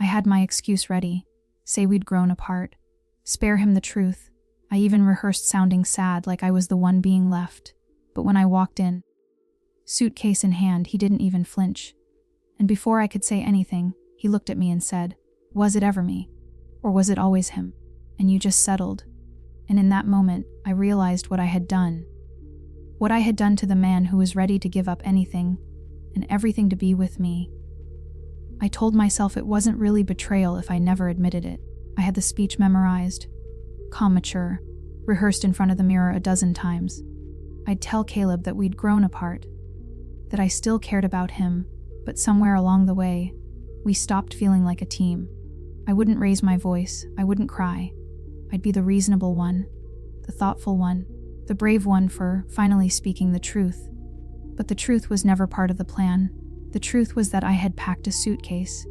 I had my excuse ready. Say we'd grown apart. Spare him the truth. I even rehearsed sounding sad, like I was the one being left. But when I walked in, suitcase in hand, he didn't even flinch. And before I could say anything, he looked at me and said, "Was it ever me? Or was it always him? And you just settled?" And in that moment, I realized what I had done. What I had done to the man who was ready to give up anything and everything to be with me. I told myself it wasn't really betrayal if I never admitted it. I had the speech memorized, calm, mature, rehearsed in front of the mirror a dozen times. I'd tell Caleb that we'd grown apart, that I still cared about him, but somewhere along the way, we stopped feeling like a team. I wouldn't raise my voice, I wouldn't cry. I'd be the reasonable one, the thoughtful one, the brave one for finally speaking the truth. But the truth was never part of the plan. The truth was that I had packed a suitcase.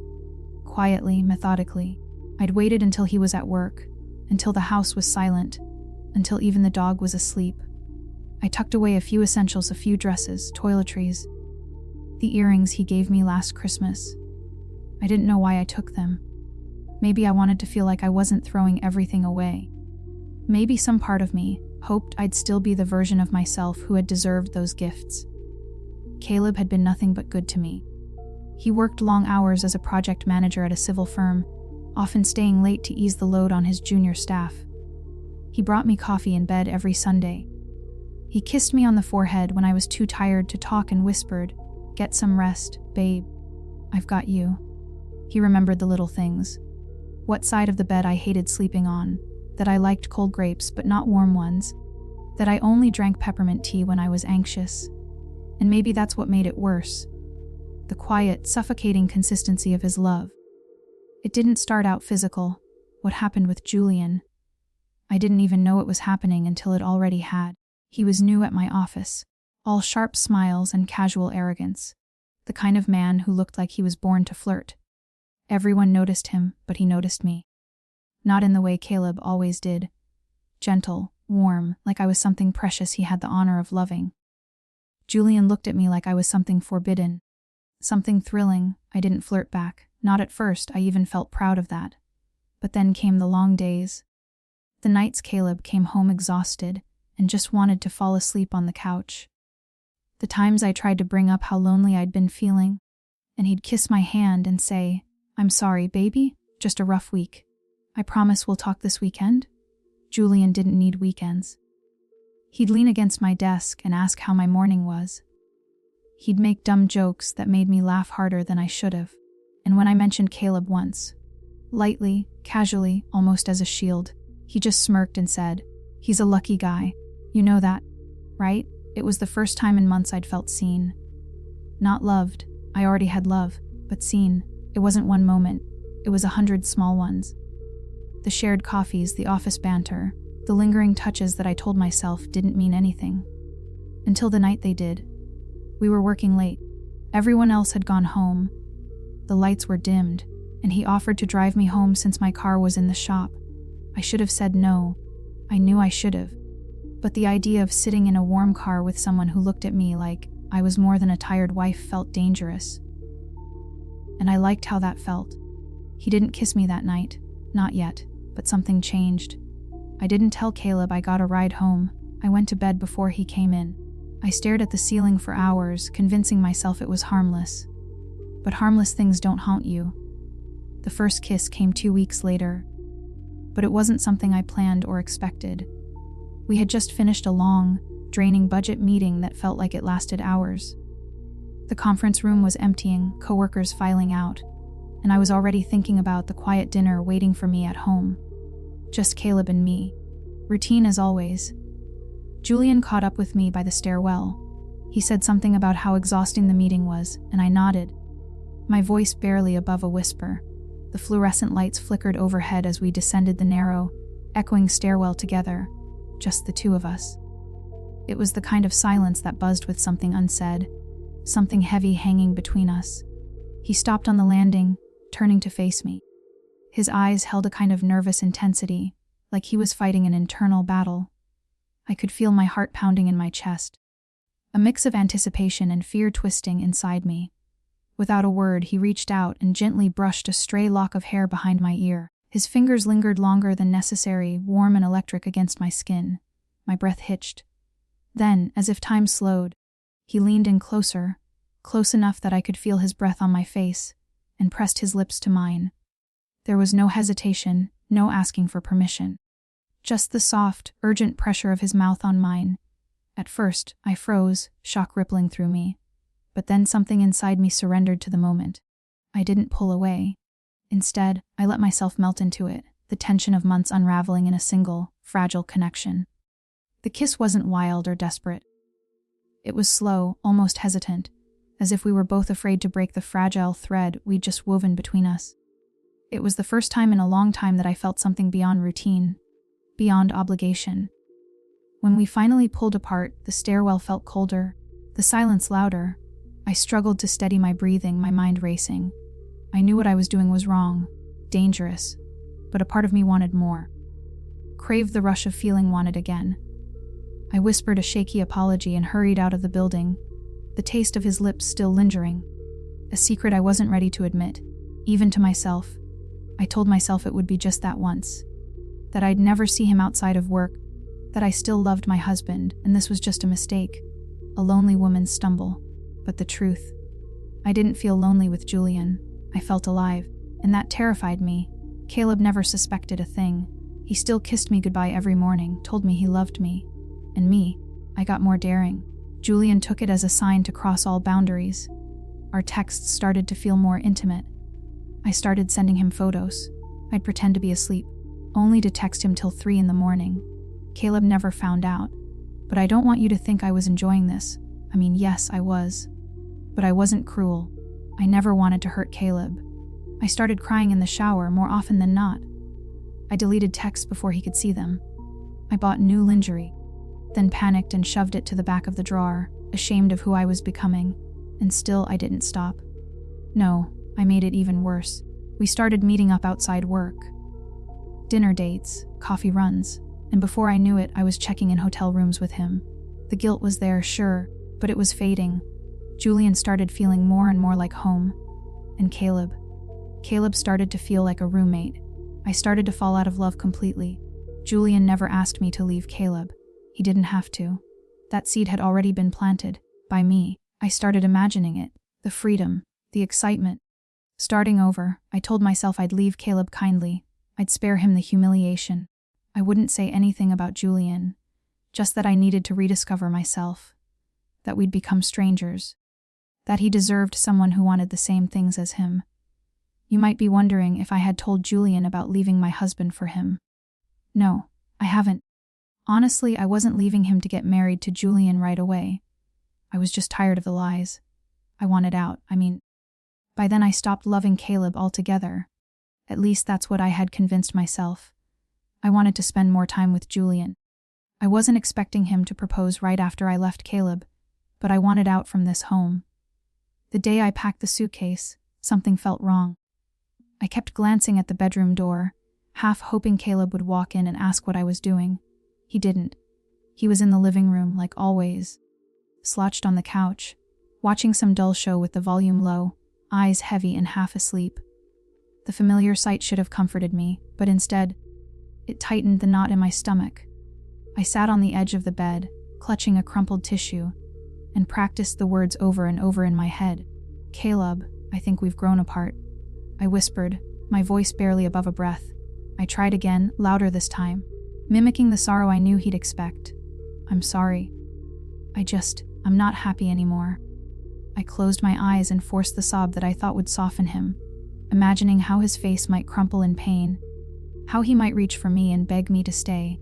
Quietly, methodically. I'd waited until he was at work, until the house was silent, until even the dog was asleep. I tucked away a few essentials, a few dresses, toiletries, the earrings he gave me last Christmas. I didn't know why I took them. Maybe I wanted to feel like I wasn't throwing everything away. Maybe some part of me hoped I'd still be the version of myself who had deserved those gifts. Caleb had been nothing but good to me. He worked long hours as a project manager at a civil firm, often staying late to ease the load on his junior staff. He brought me coffee in bed every Sunday. He kissed me on the forehead when I was too tired to talk and whispered, "Get some rest, babe. I've got you." He remembered the little things. What side of the bed I hated sleeping on, that I liked cold grapes but not warm ones, that I only drank peppermint tea when I was anxious. And maybe that's what made it worse. The quiet, suffocating consistency of his love. It didn't start out physical. What happened with Julian? I didn't even know it was happening until it already had. He was new at my office, all sharp smiles and casual arrogance. The kind of man who looked like he was born to flirt. Everyone noticed him, but he noticed me. Not in the way Caleb always did. Gentle, warm, like I was something precious he had the honor of loving. Julian looked at me like I was something forbidden. Something thrilling. I didn't flirt back. Not at first, I even felt proud of that. But then came the long days. The nights Caleb came home exhausted and just wanted to fall asleep on the couch. The times I tried to bring up how lonely I'd been feeling, and he'd kiss my hand and say, "I'm sorry, baby, just a rough week. I promise we'll talk this weekend." Julian didn't need weekends. He'd lean against my desk and ask how my morning was. He'd make dumb jokes that made me laugh harder than I should have. And when I mentioned Caleb once, lightly, casually, almost as a shield, he just smirked and said, "He's a lucky guy. You know that, right?" It was the first time in months I'd felt seen. Not loved. I already had love, but seen. It wasn't one moment. It was 100 small ones. The shared coffees, the office banter, the lingering touches that I told myself didn't mean anything. Until the night they did. We were working late. Everyone else had gone home. The lights were dimmed, and he offered to drive me home since my car was in the shop. I should have said no. I knew I should have. But the idea of sitting in a warm car with someone who looked at me like I was more than a tired wife felt dangerous. And I liked how that felt. He didn't kiss me that night. Not yet, but something changed. I didn't tell Caleb I got a ride home. I went to bed before he came in. I stared at the ceiling for hours, convincing myself it was harmless. But harmless things don't haunt you. The first kiss came 2 weeks later. But it wasn't something I planned or expected. We had just finished a long, draining budget meeting that felt like it lasted hours. The conference room was emptying, coworkers filing out, and I was already thinking about the quiet dinner waiting for me at home. Just Caleb and me. Routine as always. Julian caught up with me by the stairwell. He said something about how exhausting the meeting was, and I nodded, my voice barely above a whisper. The fluorescent lights flickered overhead as we descended the narrow, echoing stairwell together, just the two of us. It was the kind of silence that buzzed with something unsaid, something heavy hanging between us. He stopped on the landing, turning to face me. His eyes held a kind of nervous intensity, like he was fighting an internal battle. I could feel my heart pounding in my chest, a mix of anticipation and fear twisting inside me. Without a word, he reached out and gently brushed a stray lock of hair behind my ear. His fingers lingered longer than necessary, warm and electric against my skin. My breath hitched. Then, as if time slowed, he leaned in closer, close enough that I could feel his breath on my face, and pressed his lips to mine. There was no hesitation, no asking for permission. Just the soft, urgent pressure of his mouth on mine. At first, I froze, shock rippling through me. But then something inside me surrendered to the moment. I didn't pull away. Instead, I let myself melt into it, the tension of months unraveling in a single, fragile connection. The kiss wasn't wild or desperate. It was slow, almost hesitant, as if we were both afraid to break the fragile thread we'd just woven between us. It was the first time in a long time that I felt something beyond routine, beyond obligation. When we finally pulled apart, the stairwell felt colder, the silence louder. I struggled to steady my breathing, my mind racing. I knew what I was doing was wrong, dangerous, but a part of me wanted more. Craved the rush of feeling wanted again. I whispered a shaky apology and hurried out of the building, the taste of his lips still lingering. A secret I wasn't ready to admit, even to myself. I told myself it would be just that once, that I'd never see him outside of work, that I still loved my husband, and this was just a mistake, a lonely woman's stumble. But the truth, I didn't feel lonely with Julian. I felt alive, and that terrified me. Caleb never suspected a thing. He still kissed me goodbye every morning, told me he loved me. And me, I got more daring. Julian took it as a sign to cross all boundaries. Our texts started to feel more intimate. I started sending him photos. I'd pretend to be asleep, only to text him till 3 a.m. Caleb never found out. But I don't want you to think I was enjoying this. I mean, yes, I was. But I wasn't cruel. I never wanted to hurt Caleb. I started crying in the shower more often than not. I deleted texts before he could see them. I bought new lingerie, then panicked and shoved it to the back of the drawer, ashamed of who I was becoming. And still I didn't stop. No, I made it even worse. We started meeting up outside work. Dinner dates, coffee runs, and before I knew it, I was checking in hotel rooms with him. The guilt was there, sure, but it was fading. Julian started feeling more and more like home. And Caleb started to feel like a roommate. I started to fall out of love completely. Julian never asked me to leave Caleb. He didn't have to. That seed had already been planted, by me. I started imagining it, the freedom, the excitement. Starting over, I told myself I'd leave Caleb kindly. I'd spare him the humiliation. I wouldn't say anything about Julian, just that I needed to rediscover myself, that we'd become strangers, that he deserved someone who wanted the same things as him. You might be wondering if I had told Julian about leaving my husband for him. No, I haven't. Honestly, I wasn't leaving him to get married to Julian right away. I was just tired of the lies. I wanted out. By then I stopped loving Caleb altogether. At least that's what I had convinced myself. I wanted to spend more time with Julian. I wasn't expecting him to propose right after I left Caleb, but I wanted out from this home. The day I packed the suitcase, something felt wrong. I kept glancing at the bedroom door, half hoping Caleb would walk in and ask what I was doing. He didn't. He was in the living room, like always, slouched on the couch, watching some dull show with the volume low, eyes heavy and half asleep. The familiar sight should have comforted me, but instead, it tightened the knot in my stomach. I sat on the edge of the bed, clutching a crumpled tissue, and practiced the words over and over in my head. Caleb, I think we've grown apart. I whispered, my voice barely above a breath. I tried again, louder this time, mimicking the sorrow I knew he'd expect. I'm sorry. I'm not happy anymore. I closed my eyes and forced the sob that I thought would soften him, imagining how his face might crumple in pain, how he might reach for me and beg me to stay.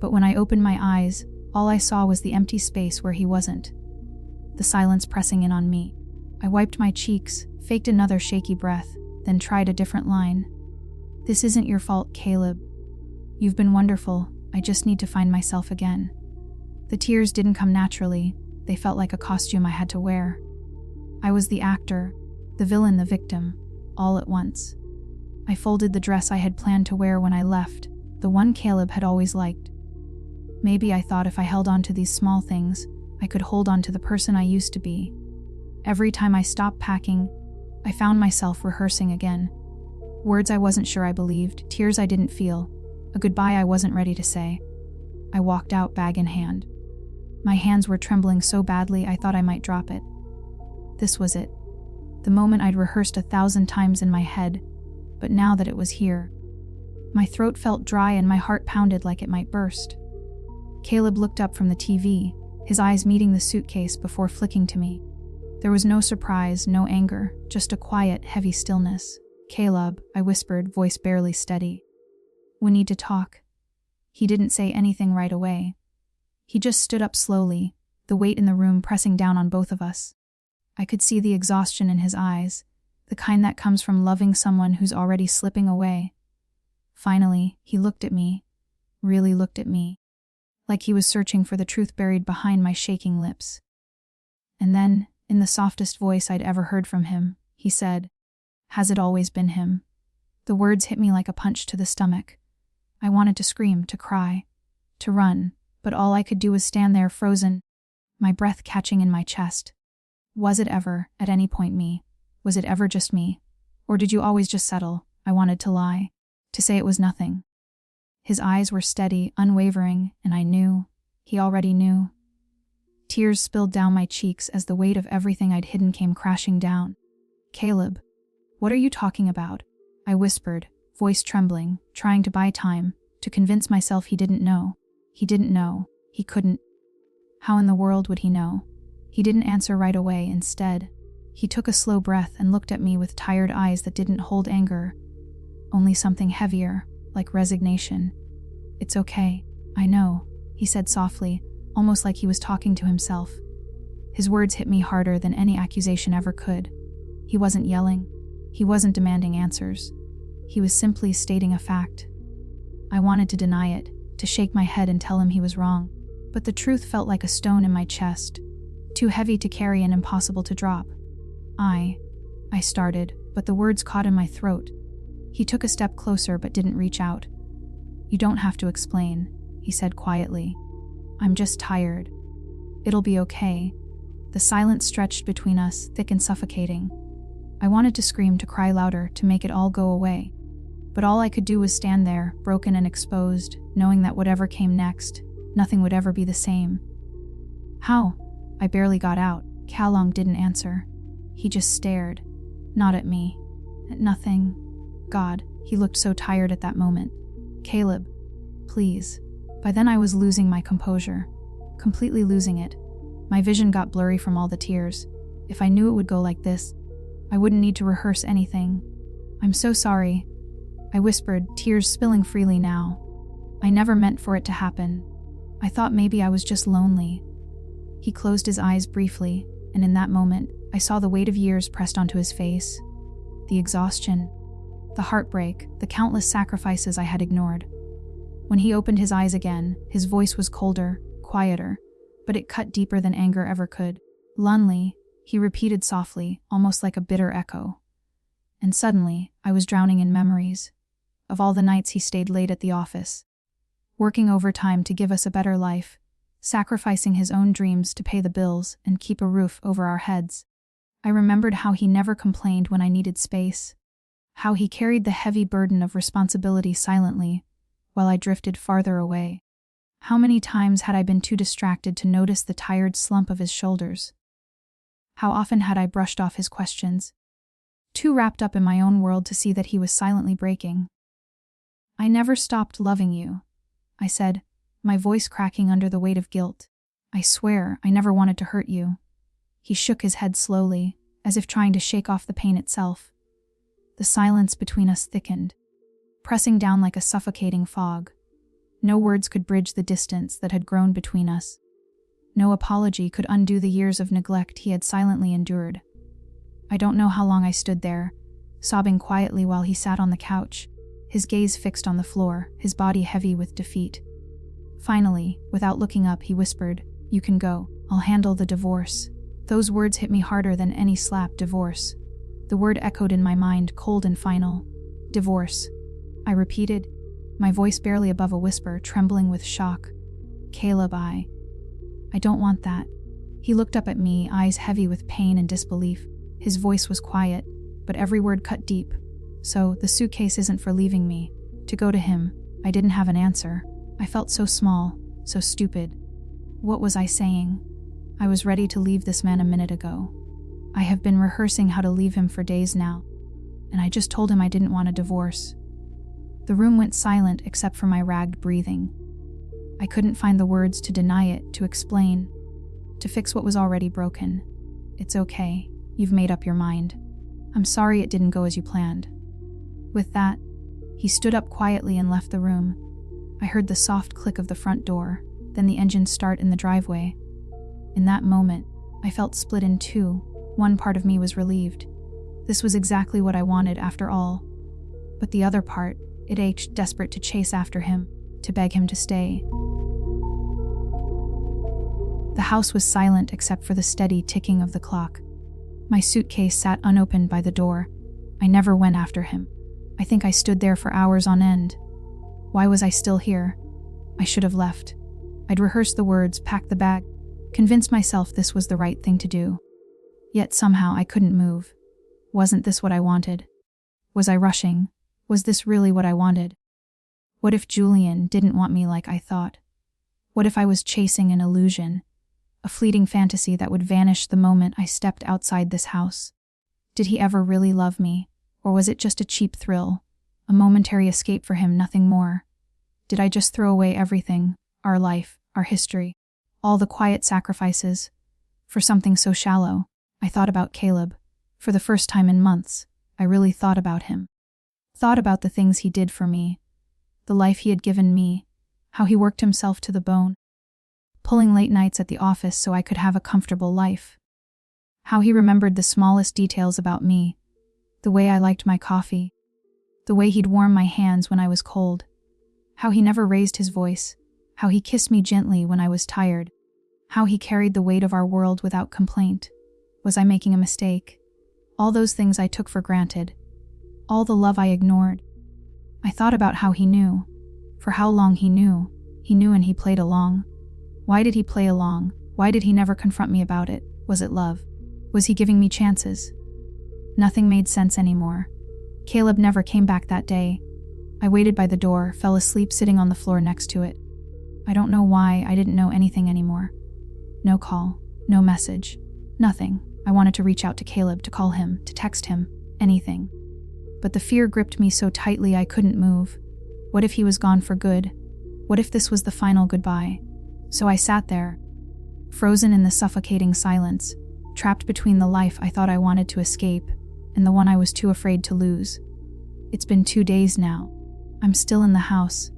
But when I opened my eyes, all I saw was the empty space where he wasn't, the silence pressing in on me. I wiped my cheeks, faked another shaky breath, then tried a different line. This isn't your fault, Caleb. You've been wonderful. I just need to find myself again. The tears didn't come naturally. They felt like a costume I had to wear. I was the actor, the villain, the victim, all at once. I folded the dress I had planned to wear when I left, the one Caleb had always liked. Maybe I thought if I held on to these small things, I could hold on to the person I used to be. Every time I stopped packing, I found myself rehearsing again. Words I wasn't sure I believed, tears I didn't feel, a goodbye I wasn't ready to say. I walked out, bag in hand. My hands were trembling so badly I thought I might drop it. This was it. The moment I'd rehearsed 1,000 times in my head, but now that it was here. My throat felt dry and my heart pounded like it might burst. Caleb looked up from the TV, his eyes meeting the suitcase before flicking to me. There was no surprise, no anger, just a quiet, heavy stillness. "Caleb," I whispered, voice barely steady. "We need to talk." He didn't say anything right away. He just stood up slowly, the weight in the room pressing down on both of us. I could see the exhaustion in his eyes, the kind that comes from loving someone who's already slipping away. Finally, he looked at me, really looked at me, like he was searching for the truth buried behind my shaking lips. And then, in the softest voice I'd ever heard from him, he said, "Has it always been him?" The words hit me like a punch to the stomach. I wanted to scream, to cry, to run, but all I could do was stand there frozen, my breath catching in my chest. Was it ever, at any point, me? Was it ever just me? Or did you always just settle? I wanted to lie, to say it was nothing. His eyes were steady, unwavering, and I knew. He already knew. Tears spilled down my cheeks as the weight of everything I'd hidden came crashing down. "Caleb, what are you talking about?" I whispered, voice trembling, trying to buy time, to convince myself he didn't know. He didn't know. He couldn't. How in the world would he know? He didn't answer right away. Instead, he took a slow breath and looked at me with tired eyes that didn't hold anger, only something heavier, like resignation. "It's okay. I know," he said softly, almost like he was talking to himself. His words hit me harder than any accusation ever could. He wasn't yelling. He wasn't demanding answers. He was simply stating a fact. I wanted to deny it, to shake my head and tell him he was wrong, but the truth felt like a stone in my chest, too heavy to carry and impossible to drop. I started, but the words caught in my throat. He took a step closer but didn't reach out. "You don't have to explain," he said quietly. "I'm just tired. It'll be okay." The silence stretched between us, thick and suffocating. I wanted to scream, to cry louder, to make it all go away. But all I could do was stand there, broken and exposed, knowing that whatever came next, nothing would ever be the same. "How?" I barely got out. Callum didn't answer. He just stared. Not at me. At nothing. God, he looked so tired at that moment. "Caleb, please." By then I was losing my composure. Completely losing it. My vision got blurry from all the tears. If I knew it would go like this, I wouldn't need to rehearse anything. "I'm so sorry," I whispered, tears spilling freely now. "I never meant for it to happen. I thought maybe I was just lonely." He closed his eyes briefly, and in that moment, I saw the weight of years pressed onto his face. The exhaustion, the heartbreak, the countless sacrifices I had ignored. When he opened his eyes again, his voice was colder, quieter, but it cut deeper than anger ever could. "Lunley," he repeated softly, almost like a bitter echo. And suddenly, I was drowning in memories of all the nights he stayed late at the office, working overtime to give us a better life, sacrificing his own dreams to pay the bills and keep a roof over our heads. I remembered how he never complained when I needed space, how he carried the heavy burden of responsibility silently while I drifted farther away. How many times had I been too distracted to notice the tired slump of his shoulders? How often had I brushed off his questions, too wrapped up in my own world to see that he was silently breaking? "I never stopped loving you," I said, my voice cracking under the weight of guilt. "I swear I never wanted to hurt you." He shook his head slowly, as if trying to shake off the pain itself. The silence between us thickened, pressing down like a suffocating fog. No words could bridge the distance that had grown between us. No apology could undo the years of neglect he had silently endured. I don't know how long I stood there, sobbing quietly while he sat on the couch, his gaze fixed on the floor, his body heavy with defeat. Finally, without looking up, he whispered, "You can go. I'll handle the divorce." Those words hit me harder than any slap. Divorce. The word echoed in my mind, cold and final. "Divorce," I repeated, my voice barely above a whisper, trembling with shock. "Caleb, I don't want that." He looked up at me, eyes heavy with pain and disbelief. His voice was quiet, but every word cut deep. So, the suitcase isn't for leaving me. To go to him, I didn't have an answer. I felt so small, so stupid. What was I saying? I was ready to leave this man a minute ago. I have been rehearsing how to leave him for days now, and I just told him I didn't want a divorce. The room went silent except for my ragged breathing. I couldn't find the words to deny it, to explain, to fix what was already broken. It's okay. You've made up your mind. I'm sorry it didn't go as you planned. With that, he stood up quietly and left the room. I heard the soft click of the front door, then the engine start in the driveway. In that moment, I felt split in two. One part of me was relieved. This was exactly what I wanted after all. But the other part, it ached, desperate to chase after him, to beg him to stay. The house was silent except for the steady ticking of the clock. My suitcase sat unopened by the door. I never went after him. I think I stood there for hours on end. Why was I still here? I should have left. I'd rehearsed the words, packed the bag, convinced myself this was the right thing to do. Yet somehow I couldn't move. Wasn't this what I wanted? Was I rushing? Was this really what I wanted? What if Julian didn't want me like I thought? What if I was chasing an illusion? A fleeting fantasy that would vanish the moment I stepped outside this house? Did he ever really love me? Or was it just a cheap thrill? A momentary escape for him, nothing more? Did I just throw away everything? Our life, our history, all the quiet sacrifices, for something so shallow? I thought about Caleb. For the first time in months, I really thought about him. Thought about the things he did for me, the life he had given me, how he worked himself to the bone, pulling late nights at the office so I could have a comfortable life. How he remembered the smallest details about me, the way I liked my coffee, the way he'd warm my hands when I was cold, how he never raised his voice, how he kissed me gently when I was tired, how he carried the weight of our world without complaint. Was I making a mistake? All those things I took for granted, all the love I ignored. I thought about how he knew, for how long he knew and he played along. Why did he play along? Why did he never confront me about it? Was it love? Was he giving me chances? Nothing made sense anymore. Caleb never came back that day. I waited by the door, fell asleep sitting on the floor next to it. I don't know why I didn't know anything anymore. No call, no message, nothing. I wanted to reach out to Caleb, to call him, to text him, anything. But the fear gripped me so tightly I couldn't move. What if he was gone for good? What if this was the final goodbye? So I sat there, frozen in the suffocating silence, trapped between the life I thought I wanted to escape and the one I was too afraid to lose. It's been 2 days now. I'm still in the house.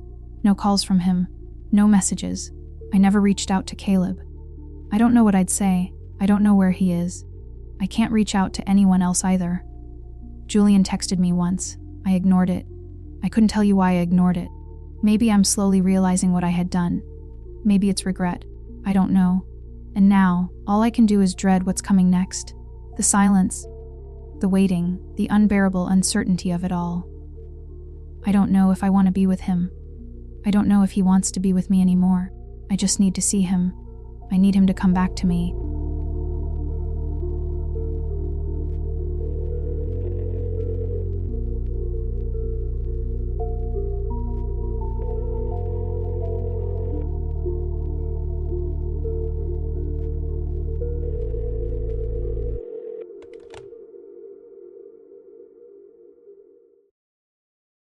No calls from him, no messages. I never reached out to Caleb. I don't know what I'd say. I don't know where he is. I can't reach out to anyone else either. Julian texted me once. I ignored it. I couldn't tell you why I ignored it. Maybe I'm slowly realizing what I had done. Maybe it's regret. I don't know. And now, all I can do is dread what's coming next. The silence, the waiting, the unbearable uncertainty of it all. I don't know if I want to be with him. I don't know if he wants to be with me anymore. I just need to see him. I need him to come back to me.